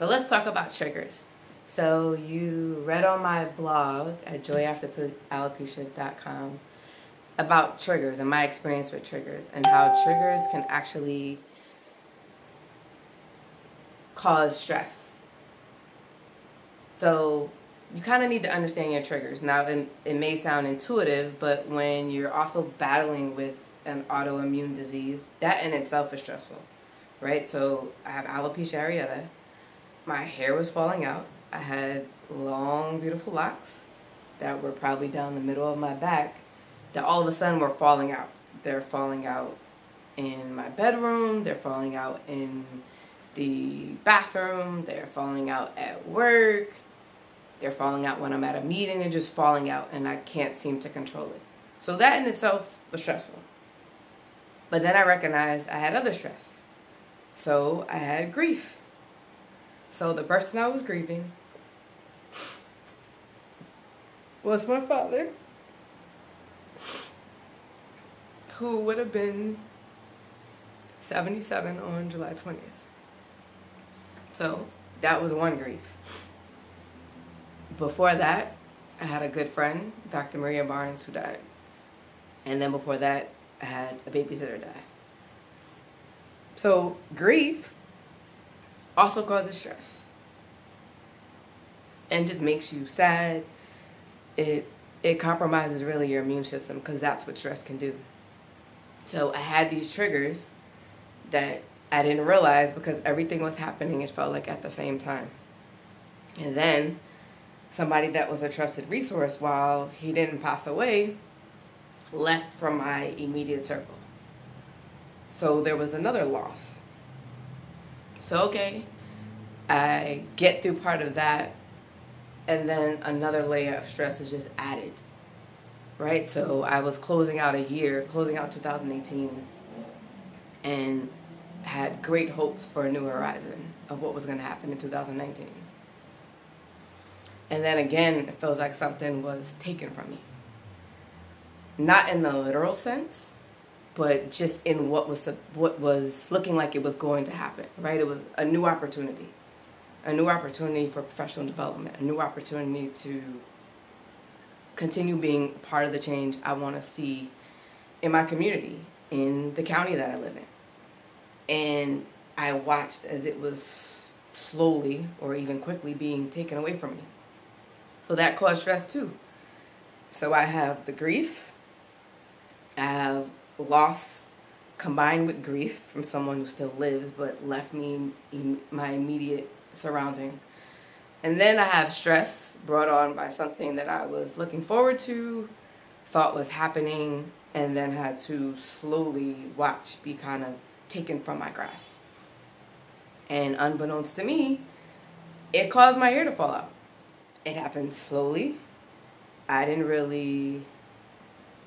So let's talk about triggers. So you read on my blog at joyafteralopecia.com about triggers and my experience with triggers and how triggers can actually cause stress. So you kind of need to understand your triggers. Now, it may sound intuitive, but when you're also battling with an autoimmune disease, that in itself is stressful, right? So I have alopecia areata. My hair was falling out. I had long, beautiful locks that were probably down the middle of my back that all of a sudden were falling out. They're falling out in my bedroom. They're falling out in the bathroom. They're falling out at work. They're falling out when I'm at a meeting. They're just falling out, and I can't seem to control it. So that in itself was stressful. But then I recognized I had other stress. So I had grief. So the person I was grieving was my father, who would have been 77 on July 20th. So that was one grief. Before that, I had a good friend, Dr. Maria Barnes, who died. And then before that, I had a babysitter die. So grief also causes stress and just makes you sad. It compromises really your immune system, because that's what stress can do. So I had these triggers that I didn't realize because everything was happening, it felt like, at the same time. And then somebody that was a trusted resource, while he didn't pass away, left from my immediate circle. So there was another loss. So okay, I get through part of that, and then another layer of stress is just added, right? So I was closing out 2018, and had great hopes for a new horizon of what was going to happen in 2019. And then again, it feels like something was taken from me. Not in the literal sense, but just in what was looking like it was going to happen, right? It was a new opportunity for professional development, a new opportunity to continue being part of the change I want to see in my community, in the county that I live in. And I watched as it was slowly or even quickly being taken away from me. So that caused stress too. So I have the grief, I have loss combined with grief from someone who still lives but left me in my immediate surrounding. And then I have stress brought on by something that I was looking forward to, thought was happening, and then had to slowly watch be kind of taken from my grasp. And unbeknownst to me, it caused my hair to fall out. It happened slowly. I didn't really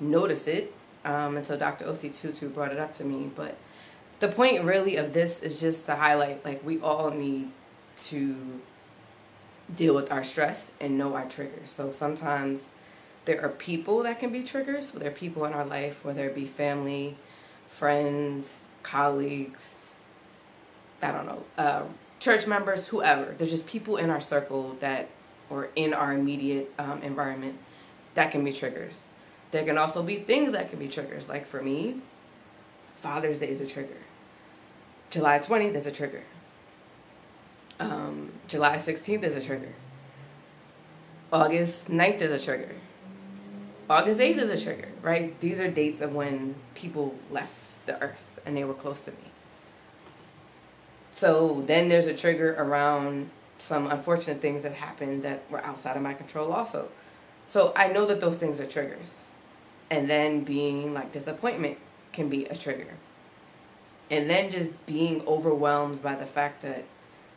notice it until Dr. O.C. Tutu brought it up to me. But the point really of this is just to highlight, like, we all need to deal with our stress and know our triggers. So sometimes there are people that can be triggers. So there are people in our life, whether it be family, friends, colleagues, I don't know, church members, whoever. There's just people in our circle that, or in our immediate environment, that can be triggers. There can also be things that can be triggers. Like for me, Father's Day is a trigger. July 20th is a trigger. July 16th is a trigger. August 9th is a trigger. August 8th is a trigger, right? These are dates of when people left the earth and they were close to me. So then there's a trigger around some unfortunate things that happened that were outside of my control also. So I know that those things are triggers. And then being like disappointment can be a trigger. And then just being overwhelmed by the fact that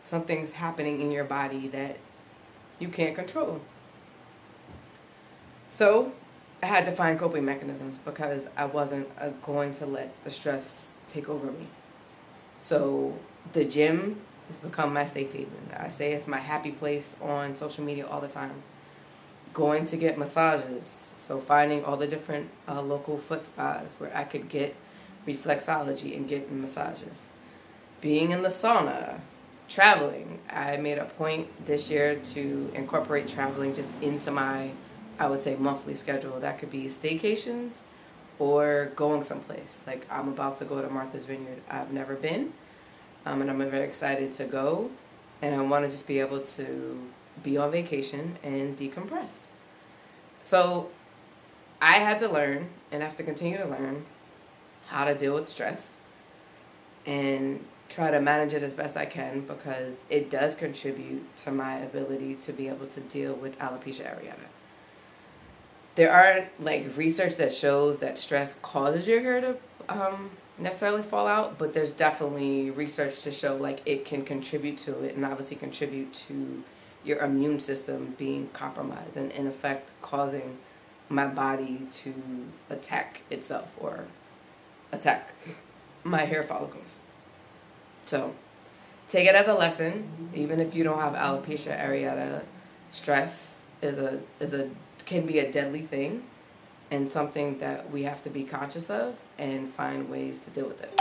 something's happening in your body that you can't control. So I had to find coping mechanisms because I wasn't going to let the stress take over me. So the gym has become my safe haven. I say it's my happy place on social media all the time. Going to get massages. So finding all the different local foot spas where I could get reflexology and get massages. Being in the sauna. traveling. I made a point this year to incorporate traveling just into my, I would say, monthly schedule. That could be staycations or going someplace. Like, I'm about to go to Martha's Vineyard. I've never been, and I'm very excited to go. And I want to just be able to be on vacation and decompress. So I had to learn, and have to continue to learn, how to deal with stress and try to manage it as best I can, because it does contribute to my ability to be able to deal with alopecia areata. There aren't like research that shows that stress causes your hair to necessarily fall out, but there's definitely research to show like it can contribute to it, and obviously contribute to your immune system being compromised, and in effect causing my body to attack itself or attack my hair follicles. So take it as a lesson. Even if you don't have alopecia areata, stress can be a deadly thing, and something that we have to be conscious of and find ways to deal with it.